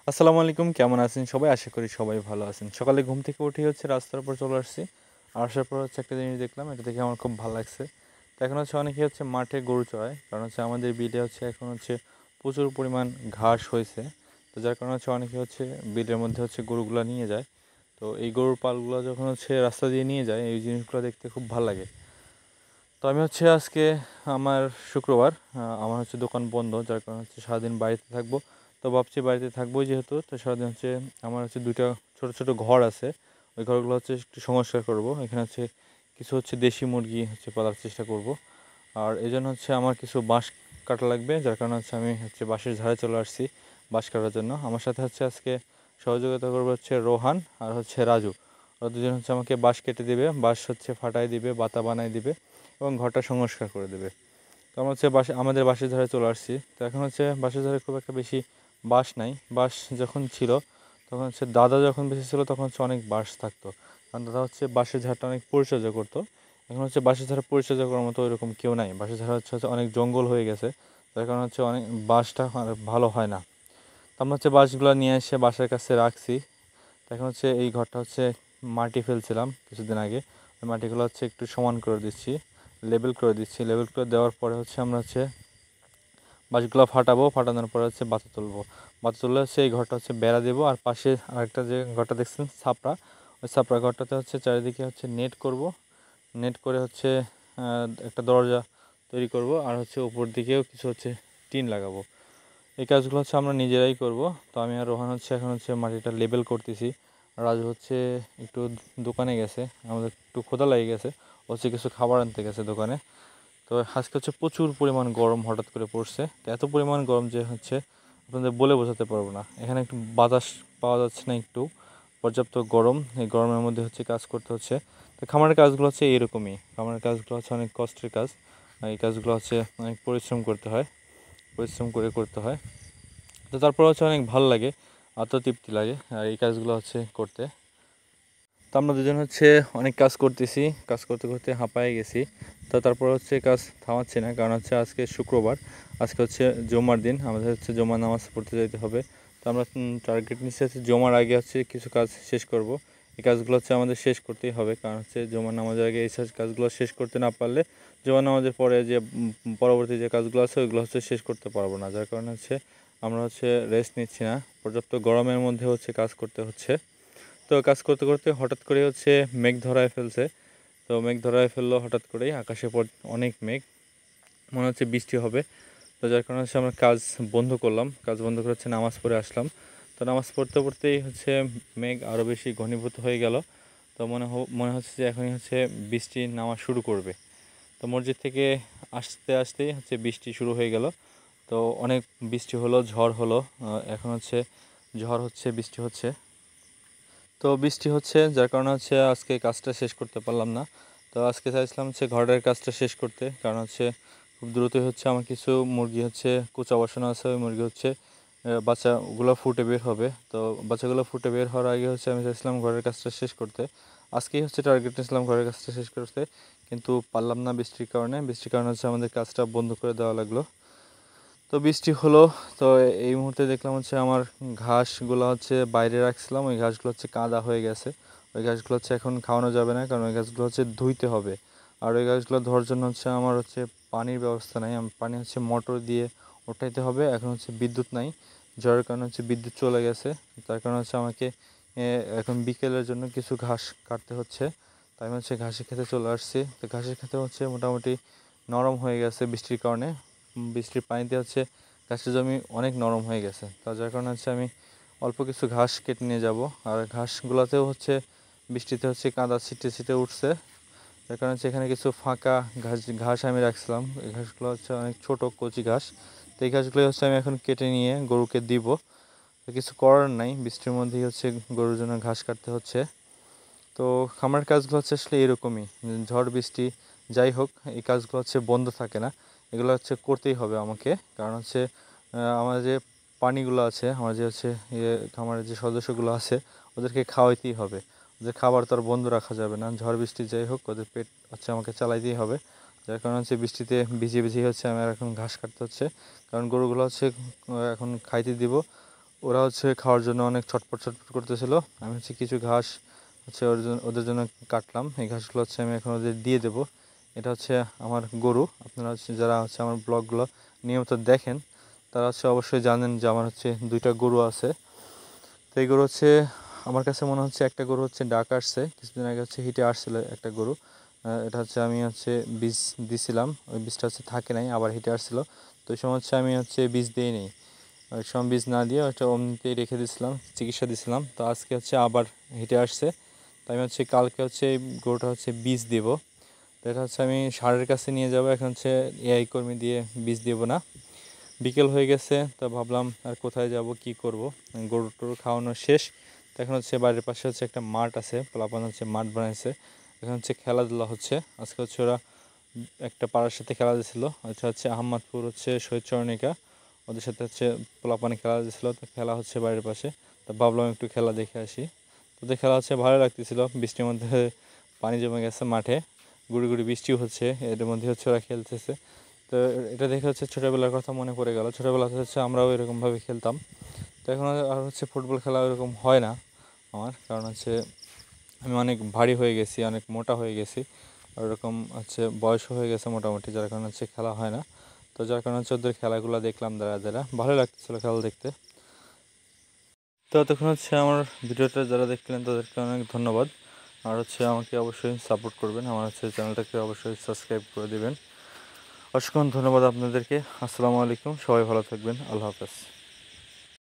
আসসালামু আলাইকুম, কেমন আছেন সবাই? আশা করি সবাই ভালো আছেন। সকালে ঘুম থেকে উঠেই রাস্তার উপর চলে আসছি। আসার পর একটা জিনিস দেখলাম, এটা দেখে আমার খুব ভালো লাগছে। তো এখন অনেকে মাঠে গরু চড়ায়, কারণ আমাদের বিলে এখন প্রচুর পরিমাণ ঘাস হয়েছে। তো যার কারণে অনেকে বিলের মধ্যে গরুগুলো নিয়ে যায়। তো এই গরুর পালগুলো যখন রাস্তা দিয়ে নিয়ে যায়, এই জিনিসগুলো দেখতে খুব ভালো লাগে। তো আমি আজকে আমার শুক্রবার, আমার দোকান বন্ধ, যার কারণে সারাদিন বাড়িতে থাকবো। তো ভাবছি বাড়িতে থাকবোই যেহেতু, তো সারাদিন আমার দুইটা ছোট ছোট ঘর আছে। ওই ঘরগুলো একটু সংস্কার করব। এখানে কিছু দেশি মুরগি পালার চেষ্টা করব। আর এই জন্য আমার কিছু বাঁশ কাটা লাগবে, যার কারণে আমি বাঁশের ঝাড়ে চলে আসছি বাঁশ কাটার জন্য। আমার সাথে আজকে সহযোগিতা করবে রোহান আর রাজু। ওরা দুজন আমাকে বাঁশ কেটে দিবে, বাঁশ ফাটাই দিবে, বাতা বানাই দিবে এবং ঘরটা সংস্কার করে দেবে। তো আমরা আমাদের বাঁশের ধারে চলে আসছি। তো এখন বাঁশের ধারে খুব একটা বেশি বাঁশ নাই। বাঁশ যখন ছিল তখন দাদা যখন বেশি ছিল তখন অনেক বাঁশ থাকতো, কারণ দাদা বাঁশের ঝাড়টা অনেক পরিচর্যা করতো। এখন বাঁশের ঝাড় পরিচর্যা করার মতো ওইরকম কেউ নাই। বাঁশের ঝাড় অনেক জঙ্গল হয়ে গেছে, তার কারণ অনেক বাঁশটা ভালো হয় না। তো আমরা বাঁশগুলো নিয়ে এসে বাসার কাছে রাখছি। তো এখন এই ঘরটা মাটি ফেলছিলাম কিছুদিন আগে, ওই মাটিগুলো একটু সমান করে দিচ্ছি, লেবেল করে দিচ্ছি। লেবেল করে দেওয়ার পরে আমরা বাঁশগুলো ফাটাবো, ফাটানোর পরে বাতা তুলবো। বাতা তুললে এই ঘরটা বেড়া দেবো। আর পাশে আরেকটা যে ঘরটা দেখছেন ছাপড়া, ওই ছাপড়া ঘরটাতে চারিদিকে নেট করব। নেট করে একটা দরজা তৈরি করব। আর উপর দিকেও কিছু টিন লাগাবো। এই কাজগুলো আমরা নিজেরাই করব। তো আমি আর রোহান এখন মাটিটা লেবেল করতেছি। রাজু একটু দোকানে গেছে, আমাদের একটু ক্ষুধা লেগে গেছে, কিছু খাবার আনতে গেছে দোকানে। তো আজকে প্রচুর পরিমাণ গরম হঠাৎ করে পড়ছে। তো এত পরিমাণ গরম যে আপনাদের বলে বোঝাতে পারবো না। এখানে একটু বাতাস পাওয়া যাচ্ছে না, একটু পর্যাপ্ত গরম। এই গরমের মধ্যে কাজ করতে হচ্ছে। তো খামারের কাজগুলো এরকমই। খামারের কাজগুলো অনেক কষ্টের কাজ। এই কাজগুলো অনেক পরিশ্রম করতে হয়, পরিশ্রম করে করতে হয়। তো তারপর অনেক ভালো লাগে, আত্মতৃপ্তি লাগে আর এই কাজগুলো করতে। তো আমরা দুজন অনেক কাজ করতেছি, কাজ করতে করতে হাঁপায়ে গেছি। তো তারপর কাজ থামাচ্ছি না, কারণ আজকে শুক্রবার, আজকে জুমার দিন, আমাদের জুমার নামাজ পড়তে যেতে হবে। তো আমরা টার্গেট নিচ্ছি জুমার আগে কিছু কাজ শেষ করব। এই কাজগুলো আমাদের শেষ করতেই হবে, কারণ জুমার নামাজের আগে এই কাজগুলো শেষ করতে না পারলে জুমার নামাজের পরে যে পরবর্তী যে কাজগুলো আছে ওইগুলো শেষ করতে পারবো না। যার কারণে আমরা রেস্ট নিচ্ছি না, পর্যাপ্ত গরমের মধ্যে কাজ করতে হচ্ছে। তো কাজ করতে করতে হঠাৎ করে মেঘ ধরায় ফেলছে। তো মেঘ ধরায় ফেললো হঠাৎ করেই, আকাশে অনেক মেঘ, মনে হচ্ছে বৃষ্টি হবে। তো যার কারণে আমরা কাজ বন্ধ করলাম, কাজ বন্ধ করে নামাজ পড়ে আসলাম। তো নামাজ পড়তে পড়তেই মেঘ আরও বেশি ঘনীভূত হয়ে গেল। তো মনে হচ্ছে যে এখনই বৃষ্টি নামা শুরু করবে। তো মসজিদ থেকে আসতে আসতেই বৃষ্টি শুরু হয়ে গেল। তো অনেক বৃষ্টি হলো, ঝড় হলো। এখন ঝড় হচ্ছে, বৃষ্টি হচ্ছে। তো বৃষ্টি হচ্ছে, যার কারণে আজকে কাজটা শেষ করতে পারলাম না। তো আজকে চাইছিলাম ঘরের কাজটা শেষ করতে, কারণ খুব দ্রুতই আমার কিছু মুরগি কুচা বসানো আছে। ওই মুরগি বাচ্চাগুলো ফুটে বের হবে। তো বাচ্চাগুলো ফুটে বের হওয়ার আগে আমি চাইছিলাম ঘরের কাজটা শেষ করতে। আজকেই টার্গেট নিয়েছিলাম ঘরের কাজটা শেষ করতে, কিন্তু পারলাম না বৃষ্টির কারণে। বৃষ্টির কারণে আমাদের কাজটা বন্ধ করে দেওয়া লাগলো। তো বৃষ্টি হলো। তো এই মুহূর্তে দেখলাম আমার ঘাসগুলো বাইরে রাখছিলাম, ওই ঘাসগুলো কাদা হয়ে গেছে। ওই ঘাসগুলো এখন খাওয়ানো যাবে না, কারণ ওই ঘাসগুলো ধুইতে হবে। আর ওই ঘাসগুলো ধোয়ার জন্য আমার পানির ব্যবস্থা নাই। পানি মোটর দিয়ে ওঠাইতে হবে। এখন বিদ্যুৎ নাই, ঝড়ের কারণে বিদ্যুৎ চলে গেছে। তার কারণে আমাকে এখন বিকেলের জন্য কিছু ঘাস কাটতে হচ্ছে। তাই আমি ঘাসের খেতে চলে আসছি। তো ঘাসের খেতে মোটামুটি নরম হয়ে গেছে বৃষ্টির কারণে। বৃষ্টির পানিতে ঘাসের জমি অনেক নরম হয়ে গেছে। তার যার কারণে আমি অল্প কিছু ঘাস কেটে নিয়ে যাব। আর ঘাসগুলোতেও বৃষ্টিতে কাদা ছিটে ছিটে উঠছে। যার কারণে এখানে কিছু ফাঁকা ঘাস আমি রাখছিলাম। এই ঘাসগুলো অনেক ছোট কচি ঘাস। তো এই ঘাসগুলো আমি এখন কেটে নিয়ে গরুকে দিব। তো কিছু করার নাই, বৃষ্টির মধ্যেই গরুর জন্য ঘাস কাটতে হচ্ছে। তো খামার কাজগুলো আসলে এরকমই, ঝড় বৃষ্টি যাই হোক এই কাজগুলো বন্ধ থাকে না। এগুলো করতেই হবে আমাকে, কারণ আমার যে পানিগুলো আছে, আমার যে খামারের যে সদস্যগুলো আছে ওদেরকে খাওয়াইতেই হবে। ওদের খাবার তো আর বন্ধ রাখা যাবে না। ঝড় বৃষ্টি যাই হোক ওদের পেট আমাকে চালাইতেই হবে। যার কারণে বৃষ্টিতে ভিজিয়ে ভিজিয়ে আমার এখন ঘাস কাটতে হচ্ছে, কারণ গরুগুলো এখন খাইতে দিব। ওরা হচ্ছে খাওয়ার জন্য অনেক ছটপট ছটপট করতেছিল। আমি হচ্ছে কিছু ঘাস হচ্ছে ওদের জন্য কাটলাম। এই ঘাসগুলো হচ্ছে আমি এখন ওদের দিয়ে দেবো। এটা হচ্ছে আমার গরু। আপনারা হচ্ছে যারা হচ্ছে আমার ব্লগগুলো নিয়মিত দেখেন তারা হচ্ছে অবশ্যই জানেন যে আমার হচ্ছে 2টা গরু আছে। তো এই গরু হচ্ছে আমার কাছে মনে হচ্ছে একটা গরু হচ্ছে ডাক আসছে, কিছুদিন আগে হচ্ছে হিটে আসছিল একটা গরু। এটা হচ্ছে আমি হচ্ছে বীজ দিছিলাম, ওই বীজটা হচ্ছে থাকে নাই, আবার হিটে আসছিল। তো ওই সময় হচ্ছে আমি হচ্ছে বীজ দিই নি, ওই সময় বীজ না দিয়ে ওইটা অমনিতেই রেখে দিয়েছিলাম, চিকিৎসা দিয়েছিলাম। তো আজকে হচ্ছে আবার হিটে আসছে, তো আমি হচ্ছে কালকে হচ্ছে এই গরুটা হচ্ছে বীজ দেবো। তো এটা হচ্ছে আমি সারের কাছে নিয়ে যাবো। এখন হচ্ছে এআই কর্মী দিয়ে বীজ দেবো না। বিকেল হয়ে গেছে, তো ভাবলাম আর কোথায় যাব কি করব, গরু টরু খাওয়ানো শেষ। তো এখন হচ্ছে বাড়ির পাশে হচ্ছে একটা মাঠ আছে, পোলাপান হচ্ছে মাঠ বানাইছে, এখন হচ্ছে খেলাধুলা হচ্ছে। আজকে হচ্ছে ওরা একটা পাড়ার সাথে খেলা দিয়েছিল, আচ্ছা হচ্ছে আহমদপুর হচ্ছে শহীদ চরণিকা, ওদের সাথে হচ্ছে পোলাপানি খেলা দিয়েছিল। তো খেলা হচ্ছে বাড়ির পাশে, তো ভাবলাম একটু খেলা দেখে আসি। তো ওদের খেলা হচ্ছে ভালো লাগতেছিল, বৃষ্টির মধ্যে পানি জমে গেছে মাঠে, গুড়ি গুড়ি বৃষ্টিও হচ্ছে, এর মধ্যে হচ্ছে ওরা খেলতেছে। তো এটা দেখে হচ্ছে ছোটোবেলার কথা মনে পড়ে গেল। ছোটোবেলাতে হচ্ছে আমরাও এরকমভাবে খেলতাম। তো এখন আর হচ্ছে ফুটবল খেলা ওরকম হয় না আমার, কারণ হচ্ছে আমি অনেক ভারী হয়ে গেছি, অনেক মোটা হয়ে গেছি, আর ওরকম হচ্ছে বয়সও হয়ে গেছে মোটামুটি, যার কারণে হচ্ছে খেলা হয় না। তো যার কারণে হচ্ছে ওদের খেলাগুলো দেখলাম দাঁড়া দাঁড়া, ভালো লাগতেছিলো খেলা দেখতে। তো তখন হচ্ছে আমার ভিডিওটা যারা দেখলেন তাদেরকে অনেক ধন্যবাদ। আর হচ্ছে আমাকে অবশ্যই সাপোর্ট করবেন, আমার হচ্ছে চ্যানেলটাকে অবশ্যই সাবস্ক্রাইব করে দেবেন। অসংখ্য ধন্যবাদ আপনাদেরকে। আসসালামু আলাইকুম, সবাই ভালো থাকবেন, আল্লাহ হাফেজ।